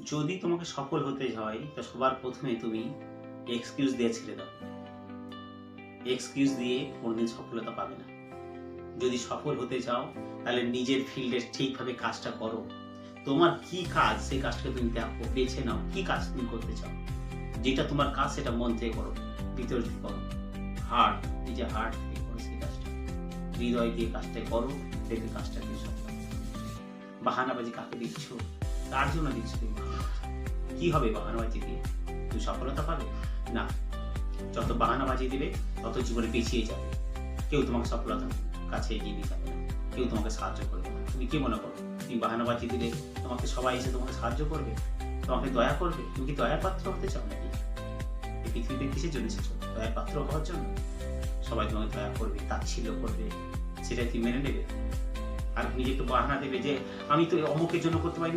যদি তোমাকে সফল হতে হয় তো সবার প্রথমে তুমি এক্সকিউজ দিয়ে ছেড়ে দাও। এক্সকিউজ দিয়ে কোনোদিন সফলতা পাবে না। যদি সফল হতে চাও তাহলে নিজের ফিল্ডে ঠিকভাবে কাজটা করো। তোমার কি কাজ সেই কাজটা তুমি দেখো, বেছে নাও কি কাজ তুমি করতে চাও। যেটা তোমার কাজ সেটা মন থেকে করো, ভিতর থেকে করো, নিজের হার্ট থেকে করো সেই কাজটা, হৃদয় দিয়ে কাজটা করো, দেখবে কাজটা তুমি সফল। বাহানাবাজি কাকে দিচ্ছ? তার জন্য দিচ্ছ তুমি বাহানাবাজি। কি হবে বাহানাবাজি দিয়ে? তুমি সফলতা পাবে না। যত বাহানাবাজি দিবে তত জীবনে পিছিয়ে যাবে। কেউ তোমাকে সফলতার কাছে এগিয়ে নিয়ে যাবে না, কেউ তোমাকে সাহায্য করবে না। তুমি কি মনে করো তুমি বাহানাবাজি দিলে তোমাকে সবাই এসে তোমাকে সাহায্য করবে, তোমাকে দয়া করবে? তুমি কি দয়ার পাত্র হতে চাও নাকি? এই পৃথিবীতে কিসের জন্য এসেছো? দয়ার পাত্র হওয়ার জন্য? সবাই তোমাকে দয়া করবে, তাচ্ছিল্য করবে, সেটা কি মেনে নেবে? আর নিজে একটু বাহানা দেবে যে আমি তো অমুকের জন্য করতে পারিনি।